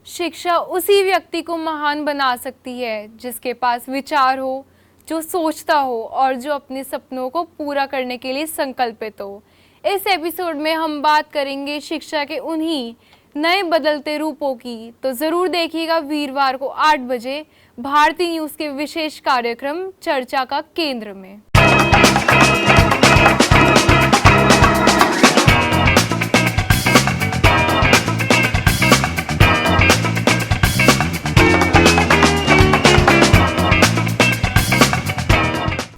शिक्षा उसी व्यक्ति को महान बना सकती है जिसके पास विचार हो, जो सोचता हो और जो अपने सपनों को पूरा करने के लिए संकल्पित हो। इस एपिसोड में हम बात करेंगे शिक्षा के उन्हीं नए बदलते रूपों की, तो ज़रूर देखिएगा वीरवार को 8 बजे भारती न्यूज़ के विशेष कार्यक्रम चर्चा का केंद्र में।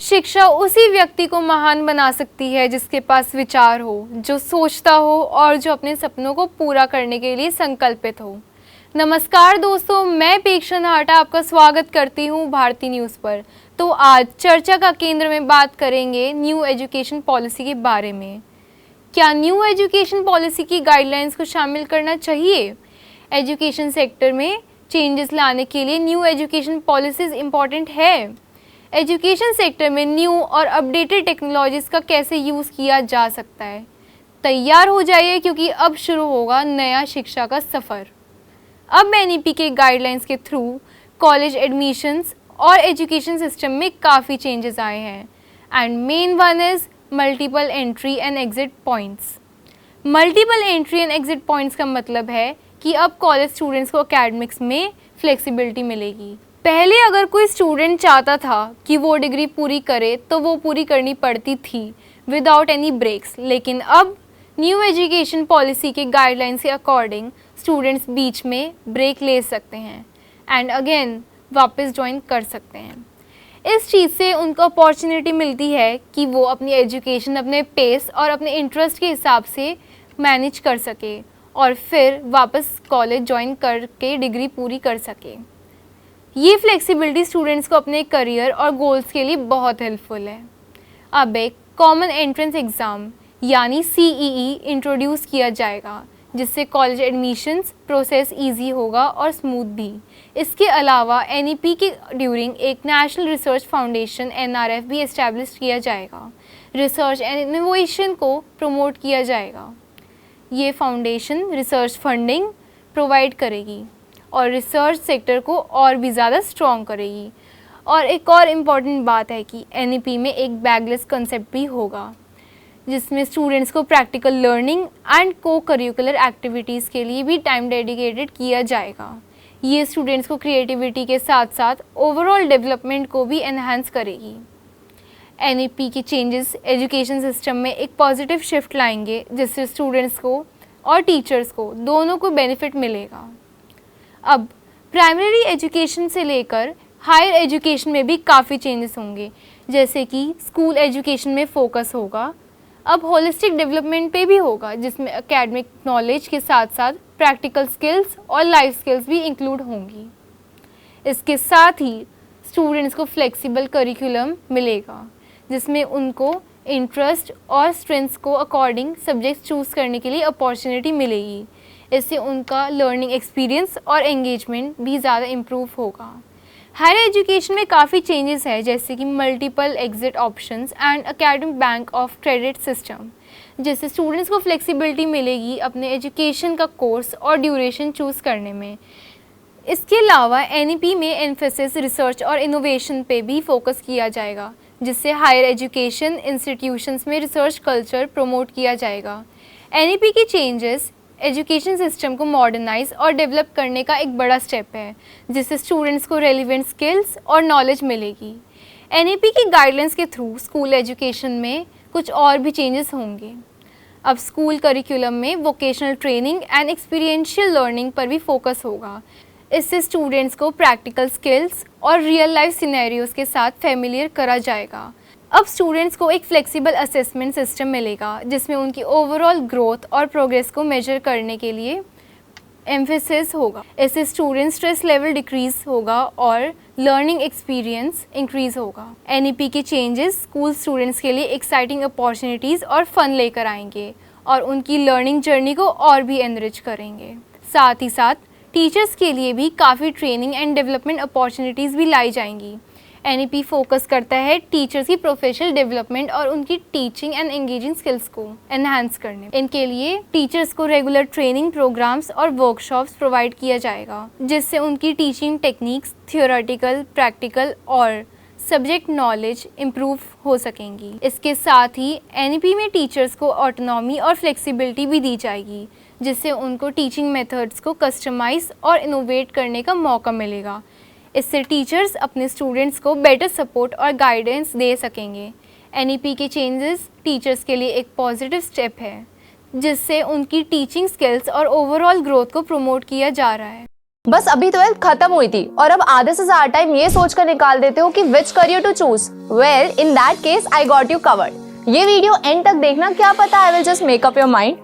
शिक्षा उसी व्यक्ति को महान बना सकती है जिसके पास विचार हो, जो सोचता हो और जो अपने सपनों को पूरा करने के लिए संकल्पित हो। नमस्कार दोस्तों, मैं पेक्षा नाहटा आपका स्वागत करती हूँ भारती न्यूज़ पर। तो आज चर्चा का केंद्र में बात करेंगे न्यू एजुकेशन पॉलिसी के बारे में। क्या न्यू एजुकेशन पॉलिसी की गाइडलाइंस को शामिल करना चाहिए? एजुकेशन सेक्टर में चेंजेस लाने के लिए न्यू एजुकेशन पॉलिसीज़ इम्पॉर्टेंट है। एजुकेशन सेक्टर में न्यू और अपडेटेड टेक्नोलॉजीज़ का कैसे यूज़ किया जा सकता है? तैयार हो जाइए क्योंकि अब शुरू होगा नया शिक्षा का सफ़र। अब एनईपी के गाइडलाइंस के थ्रू कॉलेज एडमिशन्स और एजुकेशन सिस्टम में काफ़ी चेंजेस आए हैं and main one is multiple entry and exit points. Multiple entry and exit points का मतलब है कि अब कॉलेज स्टूडेंट्स को एकेडमिक्स में फ्लेक्सिबिलिटी मिलेगी। पहले अगर कोई स्टूडेंट चाहता था कि वो डिग्री पूरी करे तो वो पूरी करनी पड़ती थी विदाउट एनी ब्रेक्स, लेकिन अब न्यू एजुकेशन पॉलिसी के गाइडलाइंस के अकॉर्डिंग स्टूडेंट्स बीच में ब्रेक ले सकते हैं एंड अगेन वापस ज्वाइन कर सकते हैं। इस चीज़ से उनको अपॉर्चुनिटी मिलती है कि वो अपनी एजुकेशन अपने पेस और अपने इंटरेस्ट के हिसाब से मैनेज कर सके और फिर वापस कॉलेज ज्वाइन करके डिग्री पूरी कर सके। ये फ्लेक्सिबिलिटी स्टूडेंट्स को अपने करियर और गोल्स के लिए बहुत हेल्पफुल है। अब एक कॉमन एंट्रेंस एग्ज़ाम यानी CEE इंट्रोड्यूस किया जाएगा, जिससे कॉलेज एडमिशन्स प्रोसेस इजी होगा और स्मूथ भी। इसके अलावा NEP के ड्यूरिंग एक नेशनल रिसर्च फाउंडेशन NRF भी इस्टेब्लिश किया जाएगा। रिसर्च एंड इनोवेशन को प्रमोट किया जाएगा। ये फाउंडेशन रिसर्च फंडिंग प्रोवाइड करेगी और रिसर्च सेक्टर को और भी ज़्यादा स्ट्रॉन्ग करेगी। और एक और इम्पॉर्टेंट बात है कि NEP में एक बैगलेस कंसेप्ट भी होगा, जिसमें स्टूडेंट्स को प्रैक्टिकल लर्निंग एंड को करिकुलर एक्टिविटीज़ के लिए भी टाइम डेडिकेटेड किया जाएगा। ये स्टूडेंट्स को क्रिएटिविटी के साथ साथ ओवरऑल डेवलपमेंट को भी एनहांस करेगी। NEP के चेंजेस एजुकेशन सिस्टम में एक पॉजिटिव शिफ्ट लाएंगे, जिससे स्टूडेंट्स को और टीचर्स को दोनों को बेनिफिट मिलेगा। अब प्राइमरी एजुकेशन से लेकर हायर एजुकेशन में भी काफ़ी चेंजेस होंगे, जैसे कि स्कूल एजुकेशन में फोकस होगा। अब होलिस्टिक डेवलपमेंट पे भी होगा, जिसमें एकेडमिक नॉलेज के साथ साथ प्रैक्टिकल स्किल्स और लाइफ स्किल्स भी इंक्लूड होंगी। इसके साथ ही स्टूडेंट्स को फ्लेक्सिबल करिकुलम मिलेगा, जिसमें उनको इंटरेस्ट और स्ट्रेंथ्स को अकॉर्डिंग सब्जेक्ट्स चूज़ करने के लिए अपॉर्चुनिटी मिलेगी। इससे उनका लर्निंग एक्सपीरियंस और एंगेजमेंट भी ज़्यादा इम्प्रूव होगा। हायर एजुकेशन में काफ़ी चेंजेस है, जैसे कि multiple exit options and academic bank of credit system, जिससे स्टूडेंट्स को फ्लेक्सिबिलिटी मिलेगी अपने एजुकेशन का कोर्स और ड्यूरेशन चूज़ करने में। इसके अलावा NEP में एम्फेसिस रिसर्च और इनोवेशन पे भी फोकस किया जाएगा, जिससे हायर एजुकेशन इंस्टीट्यूशंस में रिसर्च कल्चर प्रमोट किया जाएगा। NEP की चेंजेस एजुकेशन सिस्टम को मॉडर्नाइज और डेवलप करने का एक बड़ा स्टेप है, जिससे स्टूडेंट्स को रेलिवेंट स्किल्स और नॉलेज मिलेगी। NEP की गाइडलाइंस के थ्रू स्कूल एजुकेशन में कुछ और भी चेंजेस होंगे। अब स्कूल करिकुलम में vocational training and experiential learning पर भी फोकस होगा। इससे स्टूडेंट्स को प्रैक्टिकल स्किल्स और रियल लाइफ सिनेरियोज़ के साथ फेमिलियर करा जाएगा। अब स्टूडेंट्स को एक फ्लेक्सिबल असेसमेंट सिस्टम मिलेगा, जिसमें उनकी ओवरऑल ग्रोथ और प्रोग्रेस को मेजर करने के लिए एम्फेसिस होगा। इससे स्टूडेंट स्ट्रेस लेवल डिक्रीज होगा और लर्निंग एक्सपीरियंस इंक्रीज होगा। NEP के चेंजेस स्कूल स्टूडेंट्स के लिए एक्साइटिंग अपॉर्चुनिटीज़ और फन लेकर आएंगे और उनकी लर्निंग जर्नी को और भी एनरिच करेंगे। साथ ही साथ टीचर्स के लिए भी काफ़ी ट्रेनिंग एंड डेवलपमेंट अपॉर्चुनिटीज़ भी लाई जाएंगी। NEP फोकस करता है टीचर्स की प्रोफेशनल डेवलपमेंट और उनकी टीचिंग एंड एंगेजिंग स्किल्स को एनहांस करने। इनके लिए टीचर्स को रेगुलर ट्रेनिंग प्रोग्राम्स और वर्कशॉप्स प्रोवाइड किया जाएगा, जिससे उनकी टीचिंग टेक्निक्स थियोरेटिकल, प्रैक्टिकल और सब्जेक्ट नॉलेज इम्प्रूव हो सकेंगी। इसके साथ ही NEP में टीचर्स को ऑटोनॉमी और फ्लेक्सिबिलिटी भी दी जाएगी, जिससे उनको टीचिंग मेथड्स को कस्टमाइज और इनोवेट करने का मौका मिलेगा। इससे टीचर्स अपने स्टूडेंट्स को बेटर सपोर्ट और गाइडेंस दे सकेंगे। NEP के चेंजेस टीचर्स के लिए एक पॉजिटिव स्टेप है, जिससे उनकी टीचिंग स्किल्स और ओवरऑल ग्रोथ को प्रमोट किया जा रहा है। बस अभी 12th खत्म हुई थी और अब आधे से ज्यादा टाइम ये सोचकर निकाल देते हो कि which career to choose. Well, in that case I got you covered. ये वीडियो एंड तक देखना, क्या पता I will just make up your mind.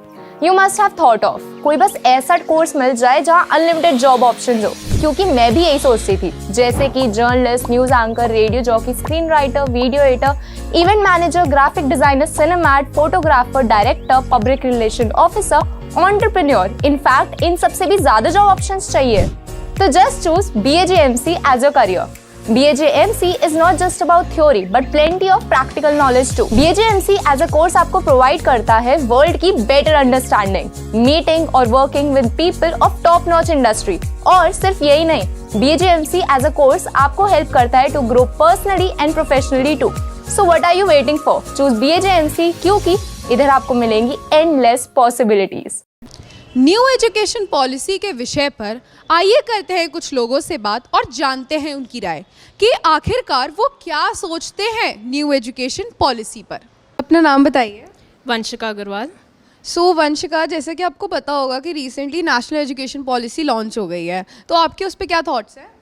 You must have thought of कोई बस ऐसा कोर्स मिल जाए जहाँ अनलिमिटेड जॉब ऑप्शन हो, क्योंकि मैं भी यही सोचती थी, जैसे कि journalist, news anchor, radio jockey, screen writer, video editor, event manager, graphic designer, सिनेमैट, photographer, director, public relation officer, entrepreneur. In fact इन सबसे भी ज्यादा जॉब ऑप्शंस चाहिए। तो just choose BAJMC as your career. BAJMC is not just about theory but plenty of practical knowledge too. BAJMC as a course आपको provide करता है world की better understanding, meeting और working with people of top notch industry। और सिर्फ यही नहीं, BAJMC as a course आपको help करता है to grow personally and professionally too. So what are you waiting for? Choose BAJMC, क्योंकि इधर आपको मिलेंगी endless possibilities। New education policy के विषय पर आइए करते हैं कुछ लोगों से बात और जानते हैं उनकी राय कि आखिरकार वो क्या सोचते हैं न्यू एजुकेशन पॉलिसी पर। अपना नाम बताइए। वंशिका अग्रवाल। वंशिका, जैसे कि आपको पता होगा कि recently national education policy launch हो गई है, तो आपके उस पर क्या थॉट्स हैं?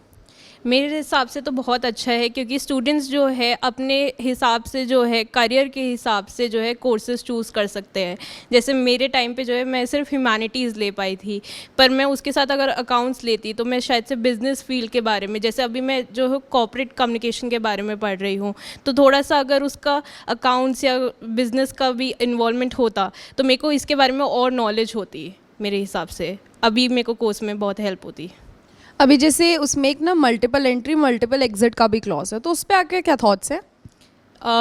मेरे हिसाब से तो बहुत अच्छा है, क्योंकि स्टूडेंट्स जो है अपने हिसाब से जो है करियर के हिसाब से जो है कोर्सेज चूज़ कर सकते हैं। जैसे मेरे टाइम पे जो है मैं सिर्फ ह्यूमैनिटीज़ ले पाई थी, पर मैं उसके साथ अगर अकाउंट्स लेती तो मैं शायद से बिज़नेस फील्ड के बारे में, जैसे अभी मैं जो है कॉर्पोरेट कम्युनिकेशन के बारे में पढ़ रही हूँ, तो थोड़ा सा अगर उसका अकाउंट्स या बिज़नेस का भी इन्वॉल्वमेंट होता तो मेरे को इसके बारे में और नॉलेज होती। मेरे हिसाब से अभी मेरे को कोर्स में बहुत हेल्प होती। अभी जैसे उसमें एक ना मल्टीपल एंट्री मल्टीपल एग्जिट का भी क्लॉज है, तो उस पर आपके क्या थॉट्स हैं?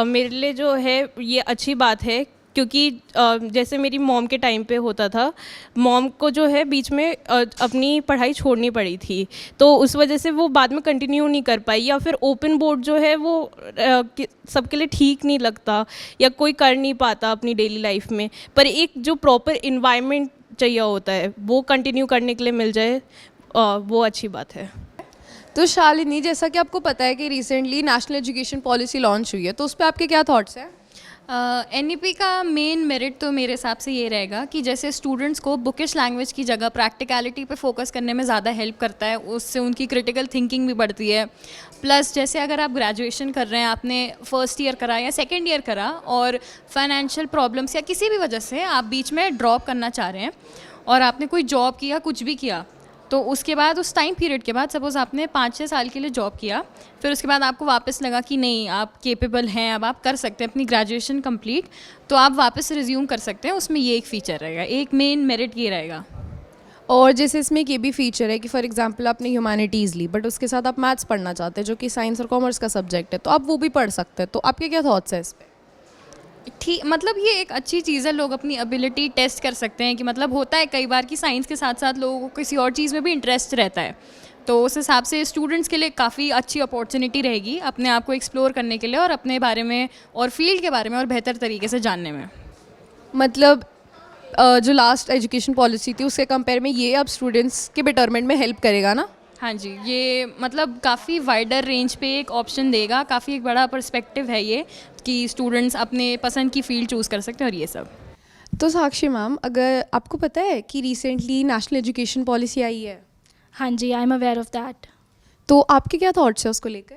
मेरे लिए जो है ये अच्छी बात है, क्योंकि जैसे मेरी मॉम के टाइम पे होता था, मॉम को जो है बीच में अपनी पढ़ाई छोड़नी पड़ी थी, तो उस वजह से वो बाद में कंटिन्यू नहीं कर पाई, या फिर ओपन बोर्ड जो है वो सबके लिए ठीक नहीं लगता या कोई कर नहीं पाता अपनी डेली लाइफ में। पर एक जो प्रॉपर इन्वायरमेंट चाहिए होता है वो कंटिन्यू करने के लिए मिल जाए, वो अच्छी बात है। तो शालिनी, जैसा कि आपको पता है कि recently national education policy launch हुई है, तो उस पर आपके क्या थॉट्स हैं? NEP का मेन मेरिट तो मेरे हिसाब से ये रहेगा कि जैसे स्टूडेंट्स को बुकिश लैंग्वेज की जगह प्रैक्टिकलिटी पे फोकस करने में ज़्यादा हेल्प करता है, उससे उनकी क्रिटिकल थिंकिंग भी बढ़ती है। प्लस जैसे अगर आप ग्रेजुएशन कर रहे हैं, आपने फर्स्ट ईयर करा या सेकेंड ईयर करा और फाइनेंशियल प्रॉब्लम्स या किसी भी वजह से आप बीच में ड्रॉप करना चाह रहे हैं और आपने कोई जॉब किया, कुछ भी किया, तो उसके बाद उस टाइम पीरियड के बाद सपोज़ आपने 5-6 साल के लिए जॉब किया, फिर उसके बाद आपको वापस लगा कि नहीं आप केपेबल हैं, अब आप कर सकते हैं अपनी ग्रेजुएशन कंप्लीट, तो आप वापस रिज्यूम कर सकते हैं। उसमें ये एक फ़ीचर रहेगा, एक मेन मेरिट ये रहेगा। और जैसे इसमें एक ये भी फीचर है कि फॉर एग्जांपल आपने ह्यूमैनिटीज़ ली बट उसके साथ आप मैथ्स पढ़ना चाहते हैं जो कि साइंस और कॉमर्स का सब्जेक्ट है, तो आप वो भी पढ़ सकते हैं। तो आपके क्या थॉट्स हैं इस पर? ठीक, मतलब ये एक अच्छी चीज़ है, लोग अपनी एबिलिटी टेस्ट कर सकते हैं कि मतलब होता है कई बार कि साइंस के साथ साथ लोगों को किसी और चीज़ में भी इंटरेस्ट रहता है, तो उस हिसाब से स्टूडेंट्स के लिए काफ़ी अच्छी अपॉर्चुनिटी रहेगी अपने आप को एक्सप्लोर करने के लिए और अपने बारे में और फील्ड के बारे में और बेहतर तरीके से जानने में। मतलब जो लास्ट एजुकेशन पॉलिसी थी उसके कंपेयर में ये अब स्टूडेंट्स के बेटरमेंट में हेल्प करेगा ना? हाँ जी, ये मतलब काफ़ी वाइडर रेंज पे एक ऑप्शन देगा, काफ़ी एक बड़ा पर्सपेक्टिव है ये कि स्टूडेंट्स अपने पसंद की फील्ड चूज़ कर सकते हैं और ये सब। तो साक्षी मैम, अगर आपको पता है कि रिसेंटली नेशनल एजुकेशन पॉलिसी आई है? हाँ जी, I am aware of that. तो आपके क्या थॉट्स हैं उसको लेकर?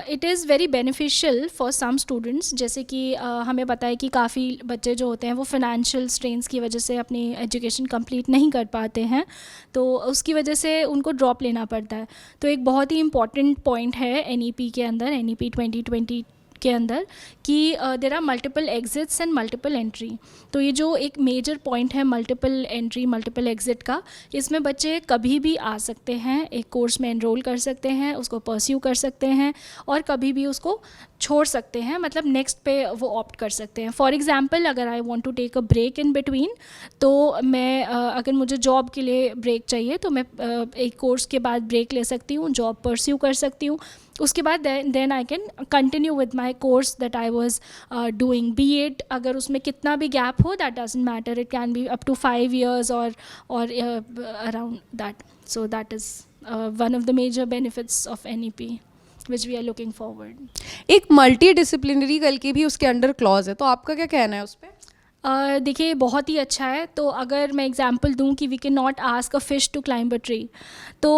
It is very beneficial for some students, जैसे कि हमें पता है कि काफ़ी बच्चे जो होते हैं वो फाइनेंशियल स्ट्रेंस की वजह से अपनी एजुकेशन कंप्लीट नहीं कर पाते हैं, तो उसकी वजह से उनको ड्रॉप लेना पड़ता है। तो एक बहुत ही इम्पॉर्टेंट पॉइंट है NEP के अंदर, NEP 2020 के अंदर कि there are multiple exits and multiple entry. तो ये जो एक मेजर पॉइंट है मल्टीपल एंट्री मल्टीपल एग्जिट का, इसमें बच्चे कभी भी आ सकते हैं, एक कोर्स में एनरोल कर सकते हैं, उसको परस्यू कर सकते हैं और कभी भी उसको छोड़ सकते हैं, मतलब नेक्स्ट पे वो ऑप्ट कर सकते हैं। फॉर एग्जांपल अगर I want to take a break in between, तो मैं अगर मुझे जॉब के लिए ब्रेक चाहिए तो मैं एक कोर्स के बाद ब्रेक ले सकती हूँ, जॉब परस्यू कर सकती हूँ, उसके बाद then I can continue with my course that I was doing. B Ed अगर उसमें कितना भी गैप हो that doesn't matter, it can be up to 5 years और around that. So that is one of the major benefits of NEP which we are looking forward। एक multidisciplinary करके भी उसके अंडर क्लॉज है, तो आपका क्या कहना है उस पर? देखिए बहुत ही अच्छा है। तो अगर मैं एग्जांपल दूं कि we can not ask a fish to climb a tree, तो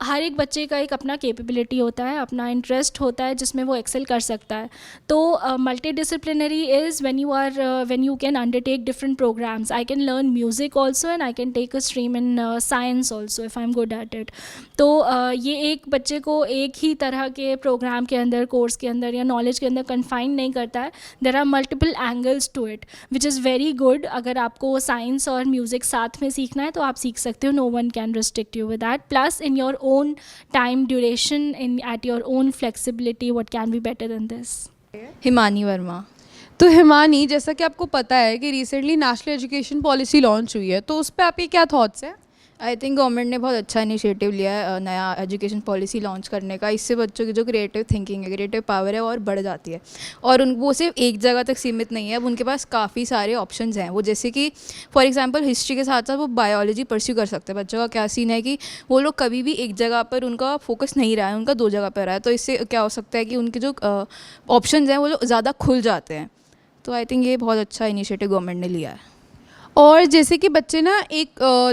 हर एक बच्चे का एक अपना कैपेबिलिटी होता है, अपना इंटरेस्ट होता है जिसमें वो एक्सेल कर सकता है। तो multi disciplinary is when you can undertake different programmes. I can learn music also and I can take a stream in science also if I am good at it. तो ये एक बच्चे को एक ही तरह के प्रोग्राम के अंदर, कोर्स के अंदर या नॉलेज के अंदर कन्फाइन नहीं करता है। There are multiple angles to it which is very good. अगर आपको साइंस और म्यूज़िक साथ में सीखना है तो आप सीख सकते हो, no one can restrict you with that. Plus in your own time duration, in at your own flexibility, what can be better than this. Himani Verma. तो हिमानी, जैसा कि आपको पता है कि recently national education policy launch हुई है, तो उस पर आपके क्या थॉट्स हैं? आई थिंक गवर्नमेंट ने बहुत अच्छा इनिशिएटिव लिया है नया एजुकेशन पॉलिसी लॉन्च करने का। इससे बच्चों की जो क्रिएटिव थिंकिंग है, क्रिएटिव पावर है, और बढ़ जाती है। और वो सिर्फ एक जगह तक सीमित नहीं है, अब उनके पास काफ़ी सारे ऑप्शंस हैं। वो जैसे कि फॉर एग्जांपल हिस्ट्री के साथ साथ वो बायोलॉजी परस्यू कर सकते हैं। बच्चों का क्या सीन है कि वो लोग कभी भी एक जगह पर उनका फोकस नहीं रहा है, उनका 2 जगह पर रहा है। तो इससे क्या हो सकता है कि उनके जो ऑप्शंस हैं वो लोग ज़्यादा खुल जाते हैं। तो आई थिंक ये बहुत अच्छा इनिशिएटिव गवर्नमेंट ने लिया है। और जैसे कि बच्चे ना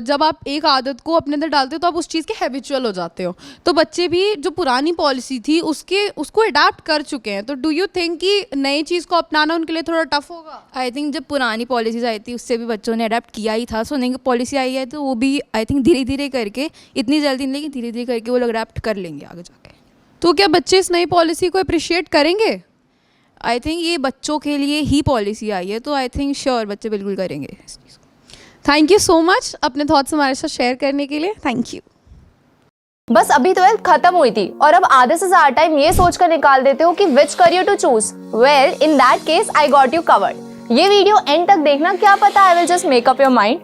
जब आप एक आदत को अपने अंदर डालते हो तो आप उस चीज़ के हैबिचुअल हो जाते हो। तो बच्चे भी जो पुरानी पॉलिसी थी उसको अडाप्ट कर चुके हैं। तो डू यू थिंक कि नई चीज़ को अपनाना उनके लिए थोड़ा टफ होगा? आई थिंक जब पुरानी पॉलिसीज़ आई थी उससे भी बच्चों ने अडेप्ट किया ही था। सो नई पॉलिसी आई है तो वो भी आई थिंक धीरे धीरे करके, इतनी जल्दी नहीं लेकिन धीरे धीरे करके वो लोग अडेप्ट कर लेंगे आगे जाके। तो क्या बच्चे इस नई पॉलिसी को अप्रिशिएट करेंगे? आई थिंक ये बच्चों के लिए ही पॉलिसी आई है, तो आई थिंक श्योर बच्चे बिल्कुल करेंगे। थैंक यू सो मच अपने थॉट्स हमारे साथ शेयर करने के लिए। Thank you. बस अभी 12th खत्म हुई थी और अब आधे से ज्यादा टाइम ये सोचकर निकाल देते हो कि which career to choose. Well in that case I got you covered. ये वीडियो एंड तक देखना, क्या पता I will just make up your mind.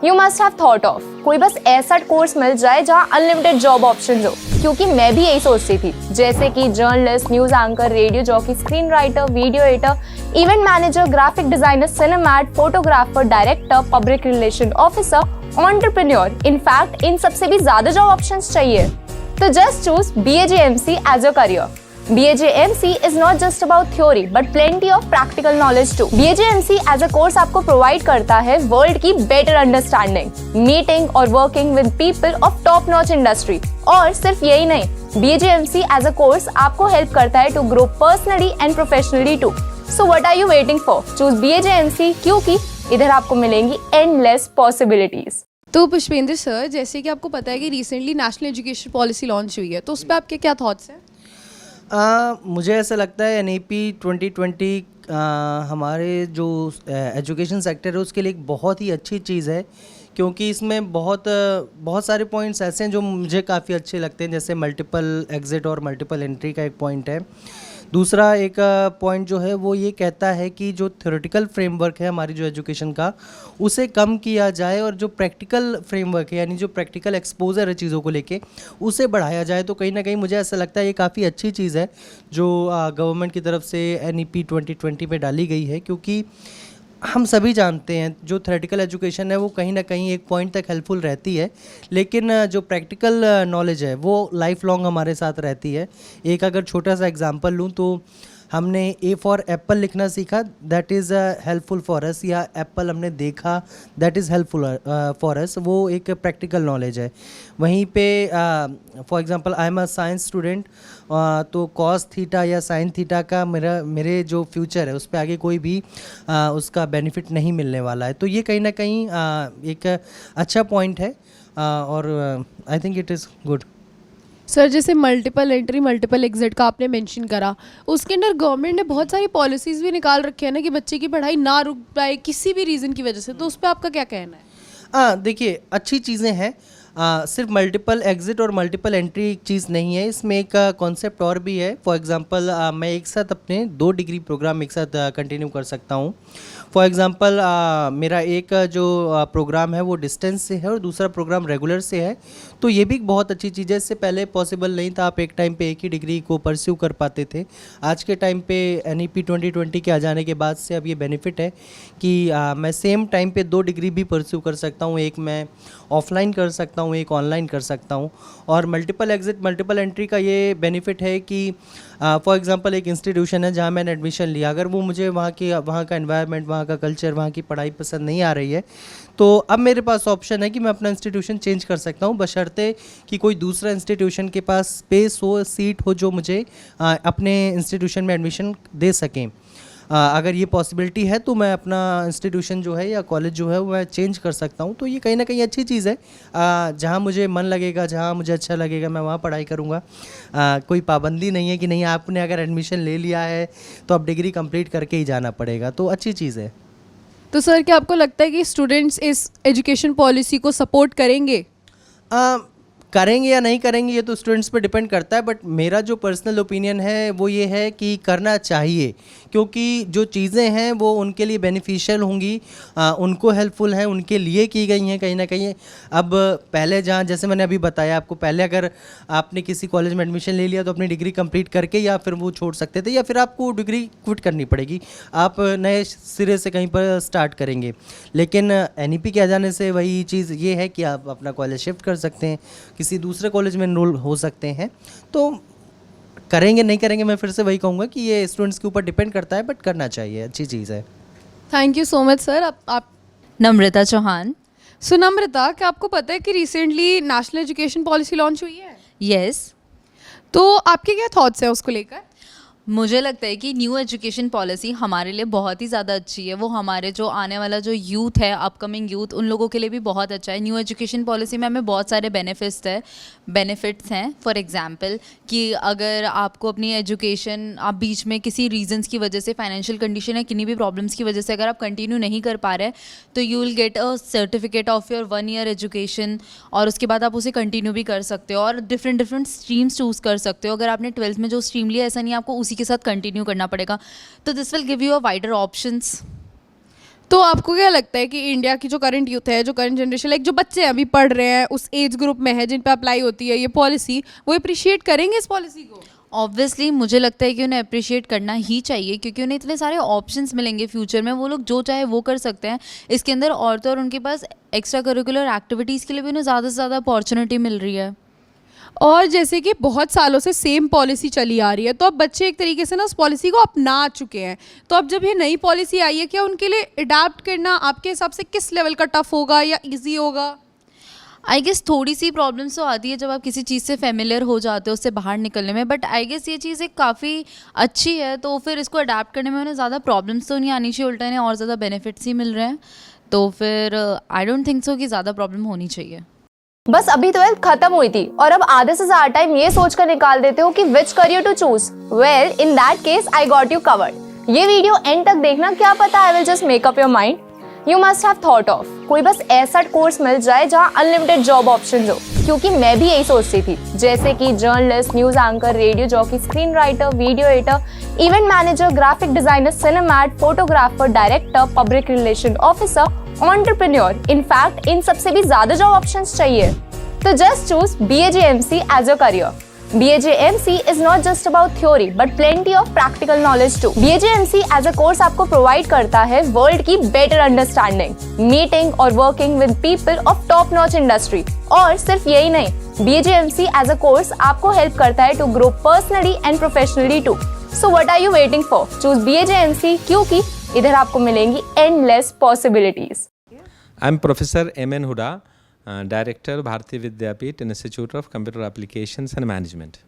You must have thought of कोई बस ऐसा कोर्स मिल जाए जहाँ अनलिमिटेड जॉब ऑप्शन हो, क्योंकि मैं भी यही सोचती थी। जैसे कि journalist, news anchor, radio jockey, screen writer, video editor, event manager, graphic designer, सिनेमैट, photographer, director, public relation officer, entrepreneur. In fact इन सबसे भी ज्यादा जॉब ऑप्शंस चाहिए। तो just choose BAJMC as your career. BAJMC is not just about theory but plenty of practical knowledge too. BAJMC as a course आपको provide करता है world की better understanding, meeting और working with people of top notch industry। और सिर्फ यही नहीं, BAJMC as a course आपको help करता है to grow personally and professionally too. So what are you waiting for? Choose BAJMC क्योंकि इधर आपको मिलेंगी endless possibilities। तो पुष्पेंद्र सर, जैसे कि आपको पता है कि recently national education policy launch हुई है, तो उस पर आपके क्या थॉट्स हैं? मुझे ऐसा लगता है NEP 2020 हमारे जो एजुकेशन सेक्टर है उसके लिए एक बहुत ही अच्छी चीज़ है, क्योंकि इसमें बहुत सारे पॉइंट्स ऐसे हैं जो मुझे काफ़ी अच्छे लगते हैं। जैसे मल्टीपल एग्जिट और मल्टीपल एंट्री का एक पॉइंट है। दूसरा एक पॉइंट जो है वो ये कहता है कि जो थ्योरेटिकल फ्रेमवर्क है हमारी जो एजुकेशन का, उसे कम किया जाए और जो प्रैक्टिकल फ्रेमवर्क है, यानी जो प्रैक्टिकल एक्सपोजर है चीज़ों को लेके, उसे बढ़ाया जाए। तो कहीं ना कहीं मुझे ऐसा लगता है ये काफ़ी अच्छी चीज़ है जो गवर्नमेंट की तरफ से NEP 2020 पे डाली गई है, क्योंकि हम सभी जानते हैं जो थ्योरेटिकल एजुकेशन है वो कहीं ना कहीं एक पॉइंट तक हेल्पफुल रहती है, लेकिन जो प्रैक्टिकल नॉलेज है वो लाइफ लॉन्ग हमारे साथ रहती है। एक अगर छोटा सा एग्जांपल लूँ तो हमने A फॉर एप्पल लिखना सीखा, that is helpful for us, या एप्पल हमने देखा, that is helpful for us, वो एक प्रैक्टिकल नॉलेज है। वहीं पे for example I am a science student, तो कॉस थीटा या साइन थीटा का मेरे जो फ्यूचर है उस पर आगे कोई भी उसका बेनिफिट नहीं मिलने वाला है। तो ये कहीं ना कहीं एक अच्छा पॉइंट है और I think it is good. Sir जैसे मल्टीपल एंट्री मल्टीपल एग्जिट का आपने मेंशन करा, उसके अंदर गवर्नमेंट ने बहुत सारी पॉलिसीज़ भी निकाल रखी है ना कि बच्चे की पढ़ाई ना रुक पाए किसी भी रीज़न की वजह से, तो उस पर आपका क्या कहना है? हाँ देखिए, अच्छी चीज़ें हैं। सिर्फ मल्टीपल एग्ज़िट और मल्टीपल एंट्री एक चीज़ नहीं है, इसमें एक कॉन्सेप्ट और भी है। फॉर एग्ज़ाम्पल मैं एक साथ अपने 2 डिग्री प्रोग्राम एक साथ कंटिन्यू कर सकता हूँ। फॉर एग्ज़ाम्पल मेरा एक जो प्रोग्राम है वो डिस्टेंस से है और दूसरा प्रोग्राम रेगुलर से है, तो ये भी एक बहुत अच्छी चीज़ है। इससे पहले पॉसिबल नहीं था, आप एक टाइम पे एक ही डिग्री को परस्यू कर पाते थे। आज के टाइम पे NEP 2020 के आ जाने के बाद से अब ये बेनिफिट है कि मैं सेम टाइम पे 2 डिग्री भी परस्यू कर सकता हूँ। एक मैं ऑफलाइन कर सकता हूँ, एक ऑनलाइन कर सकता हूँ। और मल्टीपल एग्जिट मल्टीपल एंट्री का ये बेनिफिट है कि फॉर एग्जांपल एक इंस्टीट्यूशन है जहाँ मैंने एडमिशन लिया, अगर वो मुझे वहाँ का एनवायरनमेंट, वहाँ का कल्चर, वहाँ की पढ़ाई पसंद नहीं आ रही है, तो अब मेरे पास ऑप्शन है कि मैं अपना इंस्टीट्यूशन चेंज कर सकता हूँ, बशर्ते कि कोई दूसरा इंस्टीट्यूशन के पास स्पेस हो, सीट हो, जो मुझे अपने इंस्टीट्यूशन में एडमिशन दे सकें। अगर ये पॉसिबिलिटी है तो मैं अपना इंस्टीट्यूशन जो है या कॉलेज जो है वो मैं चेंज कर सकता हूँ। तो ये कहीं ना कहीं अच्छी चीज़ है। जहाँ मुझे मन लगेगा, जहाँ मुझे अच्छा लगेगा, मैं वहाँ पढ़ाई करूँगा। कोई पाबंदी नहीं है कि नहीं आपने अगर एडमिशन ले लिया है तो अब डिग्री कंप्लीट करके ही जाना पड़ेगा, तो अच्छी चीज़ है। तो सर क्या आपको लगता है कि स्टूडेंट्स इस एजुकेशन पॉलिसी को सपोर्ट करेंगे? करेंगे या नहीं करेंगे ये तो स्टूडेंट्स पे डिपेंड करता है, बट मेरा जो पर्सनल ओपिनियन है वो ये है कि करना चाहिए, क्योंकि जो चीज़ें हैं वो उनके लिए बेनिफिशियल होंगी, उनको हेल्पफुल हैं, उनके लिए की गई हैं कहीं ना कहीं। अब पहले जहाँ जैसे मैंने अभी बताया आपको, पहले अगर आपने किसी कॉलेज में एडमिशन ले लिया तो अपनी डिग्री कंप्लीट करके या फिर वो छोड़ सकते थे, या फिर आपको डिग्री क्विट करनी पड़ेगी, आप नए सिरे से कहीं पर स्टार्ट करेंगे। लेकिन NEP के आ जाने से वही चीज़ ये है कि आप अपना कॉलेज शिफ्ट कर सकते हैं, किसी दूसरे कॉलेज में एनरोल हो सकते हैं। तो करेंगे नहीं करेंगे, मैं फिर से वही कहूँगा कि ये स्टूडेंट्स के ऊपर डिपेंड करता है, बट करना चाहिए, अच्छी चीज़ है। Thank you so much sir. आप नम्रता चौहान। सो नम्रता, क्या आपको पता है कि recently national education policy launch हुई है? यस, तो आपके क्या थॉट्स हैं उसको लेकर? मुझे लगता है कि न्यू एजुकेशन पॉलिसी हमारे लिए बहुत ही ज़्यादा अच्छी है। वो हमारे जो आने वाला जो यूथ है, अपकमिंग यूथ, उन लोगों के लिए भी बहुत अच्छा है। न्यू एजुकेशन पॉलिसी में हमें बहुत सारे बेनिफिट्स हैं। फॉर एग्जांपल कि अगर आपको अपनी एजुकेशन आप बीच में किसी रीजंस की वजह से, फाइनेंशियल कंडीशन या किन्हीं भी प्रॉब्लम्स की वजह से अगर आप कंटिन्यू नहीं कर पा रहे, तो you will get a certificate of your 1 year education, और उसके बाद आप उसे कंटिन्यू भी कर सकते हो और डिफरेंट स्ट्रीम्स चूज़ कर सकते हो। अगर आपने 12th में जो स्ट्रीम लिया, ऐसा नहीं आपको उसी के साथ कंटिन्यू करना पड़ेगा, तो this will give you a wider options. तो आपको क्या लगता है कि इंडिया की जो करंट यूथ है, जो करंट जनरेशन, लाइक जो बच्चे अभी पढ़ रहे हैं, उस एज ग्रुप में है जिन पे अप्लाई होती है ये पॉलिसी, वो अप्रिशिएट करेंगे इस पॉलिसी को? ऑब्वियसली मुझे लगता है कि उन्हें अप्रिशिएट करना ही चाहिए, क्योंकि उन्हें इतने सारे ऑप्शंस मिलेंगे फ्यूचर में, वो लोग जो चाहे वो कर सकते हैं इसके अंदर। और तो और उनके पास एक्स्ट्रा करिकुलर एक्टिविटीज़ के लिए भी उन्हें ज़्यादा से ज़्यादा अपॉर्चुनिटी मिल रही है। और जैसे कि बहुत सालों से सेम पॉलिसी चली आ रही है, तो अब बच्चे एक तरीके से ना उस पॉलिसी को अपना चुके हैं, तो अब जब ये नई पॉलिसी आई है, क्या उनके लिए अडाप्ट करना आपके हिसाब से किस लेवल का टफ होगा या इजी होगा? आई गेस थोड़ी सी प्रॉब्लम्स तो आती है जब आप किसी चीज़ से फेमिलियर हो जाते हो उससे बाहर निकलने में, बट आई गेस ये चीज़ एक काफ़ी अच्छी है, तो फिर इसको अडाप्ट करने में उन्हें ज़्यादा प्रॉब्लम्स तो नहीं आनी चाहिए, उल्टा इन्हें और ज़्यादा बेनिफिट्स ही मिल रहे हैं, तो फिर आई डोंट थिंक सो कि ज़्यादा प्रॉब्लम होनी चाहिए। बस अभी 12th खत्म हुई थी और अब आधे से ज्यादा टाइम ये सोचकर निकाल देते हो कि which career to choose. Well, in that case I got you covered. ये वीडियो एंड तक देखना, क्या पता I will just make up your mind. You must have thought of कोई बस ऐसा कोर्स मिल जाए जहाँ अनलिमिटेड जॉब ऑप्शन हो, क्योंकि मैं भी यही सोचती थी, जैसे कि journalist, news anchor, radio jockey, screen writer, video editor, event manager, graphic designer, सिनेमैट, photographer, director, public relation officer, entrepreneur. In fact इन सबसे भी ज्यादा जॉब ऑप्शंस चाहिए, तो just choose BAJMC as your career. BAJMC is not just about theory but plenty of practical knowledge too. BAJMC as a course आपको provide करता है world की better understanding, meeting और working with people of top notch industry. और सिर्फ यही नहीं, BAJMC as a course आपको help करता है to grow personally and professionally too. So what are you waiting for? Choose BAJMC क्योंकि इधर आपको मिलेंगी endless possibilities. I'm Professor M.N. Huda, Director, Bharatiya Vidyapeeth, Institute of Computer Applications and Management.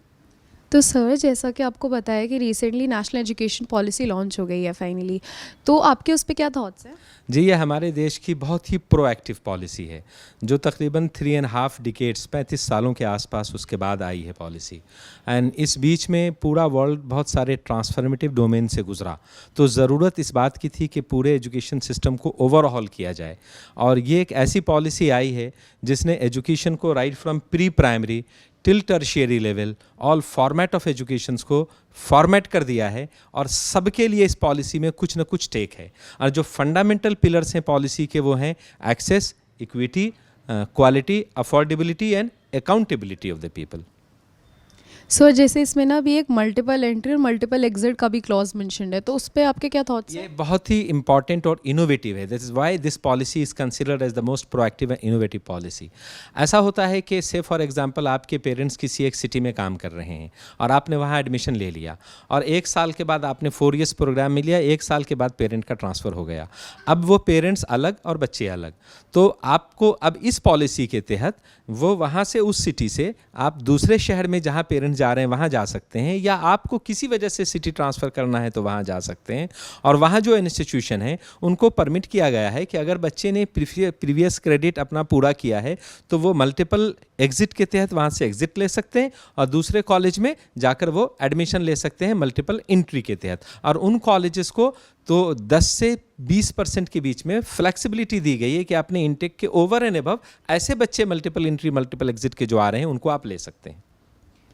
तो sir, जैसा कि आपको पता है कि recently national education policy launch हो गई है फाइनली, तो आपके उस पर क्या थॉट्स हैं? जी, ये हमारे देश की बहुत ही प्रोएक्टिव पॉलिसी है जो तकरीबन 3.5 डिकेड्स 35 सालों के आसपास उसके बाद आई है पॉलिसी। एंड इस बीच में पूरा वर्ल्ड बहुत सारे ट्रांसफॉर्मेटिव डोमेन से गुजरा, तो ज़रूरत इस बात की थी कि पूरे एजुकेशन सिस्टम को ओवरऑल किया जाए। और ये एक ऐसी पॉलिसी आई है जिसने एजुकेशन को right from pre primary till tertiary level all format of educations को फॉर्मेट कर दिया है, और सबके लिए इस पॉलिसी में कुछ न कुछ टेक है। और जो फंडामेंटल पिलर्स हैं पॉलिसी के वो हैं access, equity, quality, affordability and accountability of the people. Sir, जैसे इसमें ना भी एक मल्टीपल एंट्री और मल्टीपल एग्जिट का भी क्लॉज मेंशन्ड है, तो उस पर आपके क्या थॉट्स ये हैं? बहुत ही इंपॉर्टेंट और इनोवेटिव है। This is why this policy is considered as the most proactive and innovative policy. ऐसा होता है कि से फॉर एग्जांपल आपके पेरेंट्स किसी एक सिटी में काम कर रहे हैं और आपने वहाँ एडमिशन ले लिया, और 1 साल के बाद आपने 4 ईयर्स प्रोग्राम में लिया, 1 साल के बाद पेरेंट का ट्रांसफ़र हो गया। अब वो पेरेंट्स अलग और बच्चे अलग, तो आपको अब इस पॉलिसी के तहत वो वहाँ से उस सिटी से आप दूसरे शहर में जहाँ पेरेंट्स जा रहे हैं वहाँ जा सकते हैं, या आपको किसी वजह से सिटी ट्रांसफ़र करना है तो वहाँ जा सकते हैं। और वहाँ जो इंस्टीट्यूशन है उनको परमिट किया गया है कि अगर बच्चे ने प्रीवियस क्रेडिट अपना पूरा किया है तो वो मल्टीपल एग्ज़िट के तहत वहाँ से एग्ज़िट ले सकते हैं और दूसरे कॉलेज में जाकर वो एडमिशन ले सकते हैं मल्टीपल एंट्री के तहत। और उन कॉलेजेस को तो 10 से 20% के बीच में फ्लेक्सिबिलिटी दी गई है कि अपने इंटेक के ओवर एंड अबव ऐसे बच्चे मल्टीपल एंट्री मल्टीपल एग्ज़िट के जो आ रहे हैं उनको आप ले सकते हैं।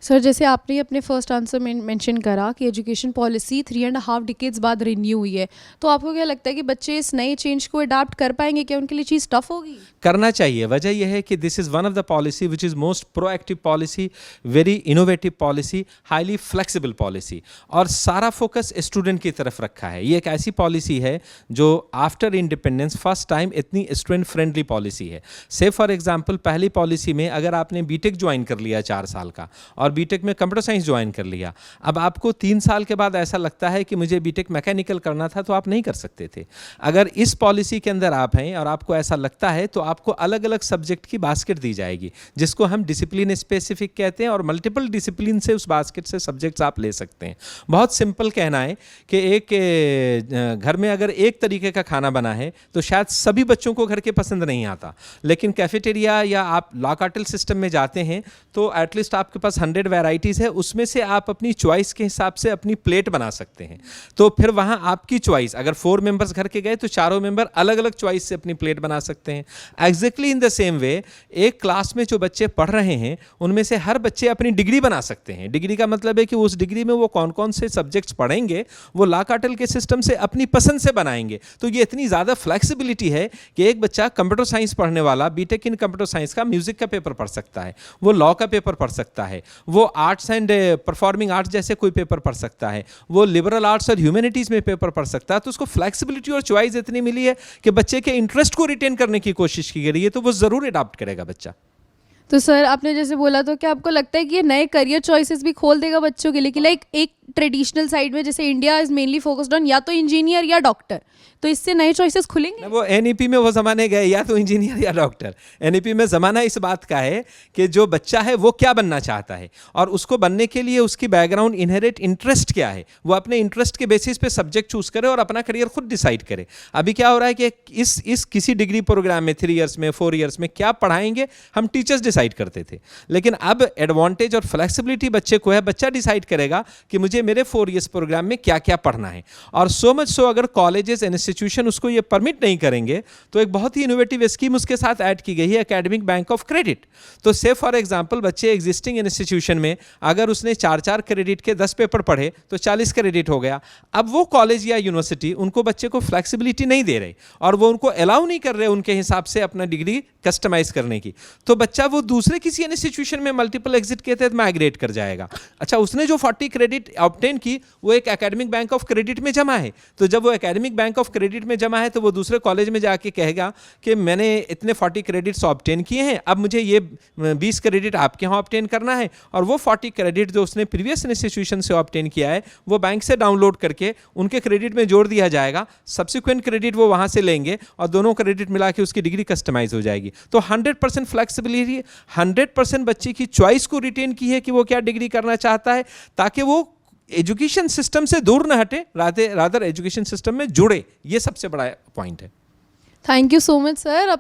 सर, जैसे आपने अपने फर्स्ट आंसर में मेंशन करा कि एजुकेशन पॉलिसी 3.5 डिकेड्स बाद रिन्यू हुई है, तो आपको क्या लगता है कि बच्चे इस नए चेंज को अडाप्ट कर पाएंगे? क्या उनके लिए चीज़ टफ होगी? करना चाहिए। वजह यह है कि this is one of the policy which is most proactive policy, very innovative policy, highly flexible policy, और सारा फोकस स्टूडेंट की तरफ रखा है। ये एक ऐसी पॉलिसी है जो आफ्टर इंडिपेंडेंस फर्स्ट टाइम इतनी स्टूडेंट फ्रेंडली पॉलिसी है। से फॉर एग्जांपल पहली पॉलिसी में अगर आपने बीटेक ज्वाइन कर लिया 4 साल का और बीटेक में कंप्यूटर साइंस ज्वाइन कर लिया, अब आपको 3 साल के बाद ऐसा लगता है कि मुझे बीटेक मैकेनिकल करना था, तो आप नहीं कर सकते थे। अगर इस पॉलिसी के अंदर आप हैं और आपको ऐसा लगता है तो आपको अलग अलग सब्जेक्ट की बास्केट दी जाएगी जिसको हम डिसिप्लिन स्पेसिफिक कहते हैं, और मल्टीपल डिसिप्लिन से उस बास्केट से सब्जेक्ट्स आप ले सकते हैं। बहुत सिंपल कहना है कि एक घर में अगर एक तरीके का खाना बना है तो शायद सभी बच्चों को घर के पसंद नहीं आता, लेकिन कैफेटेरिया या आप लॉ कार्टेल सिस्टम में जाते हैं तो एटलीस्ट आपके पास 100 वैराइटीज़ है, उसमें से आप अपनी चॉइस के हिसाब से अपनी प्लेट बना सकते हैं। तो फिर वहाँ आपकी चॉइस, अगर 4 मेंबर्स घर के गए तो चारों मेंबर अलग अलग चॉइस से अपनी प्लेट बना सकते हैं। Exactly in the same way एक क्लास में जो बच्चे पढ़ रहे हैं उनमें से हर बच्चे अपनी डिग्री बना सकते हैं। डिग्री का मतलब है कि उस डिग्री में वो कौन कौन से सब्जेक्ट्स पढ़ेंगे वो लॉ कार्टेल के सिस्टम से अपनी पसंद से बनाएंगे। तो ये इतनी ज़्यादा फ्लेक्सिबिलिटी है कि एक बच्चा कंप्यूटर साइंस पढ़ने वाला बीटेक इन कंप्यूटर साइंस का म्यूजिक का पेपर पढ़ सकता है, वो लॉ का पेपर पढ़ सकता है, वो आर्ट्स एंड परफॉर्मिंग आर्ट्स जैसे कोई पेपर पढ़ सकता है, वो लिबरल आर्ट्स और ह्यूमैनिटीज़ में पेपर पढ़ सकता है। तो उसको फ्लेक्सिबिलिटी और चॉइस इतनी मिली है कि बच्चे के इंटरेस्ट को रिटेन करने की कोशिश की गई है, तो वो ज़रूर अडॉप्ट करेगा बच्चा। तो सर, आपने जैसे बोला, तो क्या आपको लगता है कि ये नए करियर चॉइसेस भी खोल देगा बच्चों के लिए? कि लाइक एक ट्रेडिशनल साइड में जैसे India is mainly focused on या तो इंजीनियर या डॉक्टर, तो इससे नए चॉइसेस खुलेंगे? वो एनईपी में वो ज़माने गए या तो इंजीनियर या डॉक्टर। एनईपी में ज़माना इस बात का है कि जो बच्चा है वो क्या बनना चाहता है और उसको बनने के लिए उसकी बैकग्राउंड इनहेरिट इंटरेस्ट क्या है, वो अपने इंटरेस्ट के बेसिस पे सब्जेक्ट चूज़ करे और अपना करियर खुद डिसाइड करे। अभी क्या हो रहा है कि इस किसी डिग्री प्रोग्राम में 3 इयर्स में 4 इयर्स में क्या पढ़ाएंगे हम टीचर्स डिसाइड करते थे, लेकिन अब एडवांटेज और फ्लेक्सिबिलिटी बच्चे को है, बच्चा डिसाइड करेगा कि मुझे मेरे 4 इयर्स प्रोग्राम में क्या क्या पढ़ना है। और सो मच सो अगर कॉलेजेस इंस्टीट्यूशन उसको ये परमिट नहीं करेंगे तो एक बहुत ही इनोवेटिव स्कीम उसके साथ ऐड की गई है, एकेडमिक बैंक ऑफ क्रेडिट। तो से फॉर एग्जांपल बच्चे एग्जिस्टिंग इंस्टीट्यूशन में अगर उसने 4-4 क्रेडिट के 10 पेपर पढ़े तो 40 क्रेडिट हो गया। अब वो कॉलेज या यूनिवर्सिटी उनको बच्चे को फ्लेक्सिबिलिटी नहीं दे रही और वो उनको अलाउ नहीं कर रहे उनके हिसाब से अपना डिग्री कस्टमाइज करने की, तो बच्चा वो दूसरे किसी इंस्टीट्यूशन में मल्टीपल एग्जिट के तहत माइग्रेट कर जाएगा। अच्छा, उसने जो 40 क्रेडिट ऑब्टेन की वो एक एकेडमिक बैंक ऑफ क्रेडिट में जमा है, तो जब वो एकेडमिक बैंक ऑफ क्रेडिट में जमा है तो वो दूसरे कॉलेज में जाके कहेगा कि मैंने इतने 40 क्रेडिट्स ऑब्टेन किए हैं, अब मुझे ये 20 क्रेडिट आपके यहाँ ऑब्टेन करना है, और वो 40 क्रेडिट जो उसने प्रीवियस इंस्टीट्यूशन से ऑब्टेन किया है वो बैंक से डाउनलोड करके उनके क्रेडिट में जोड़ दिया जाएगा। सब्सिक्वेंट क्रेडिट वो वहाँ से लेंगे और दोनों क्रेडिट मिला के उसकी डिग्री कस्टमाइज हो जाएगी। तो 100% फ्लेक्सिबिलिटी 100% बच्चे की चॉइस को रिटेन की है कि वो क्या डिग्री करना चाहता है, ताकि वो एजुकेशन सिस्टम से दूर ना हटे, रादर एजुकेशन सिस्टम में जुड़े। ये सबसे बड़ा पॉइंट है। Thank you so much sir. अब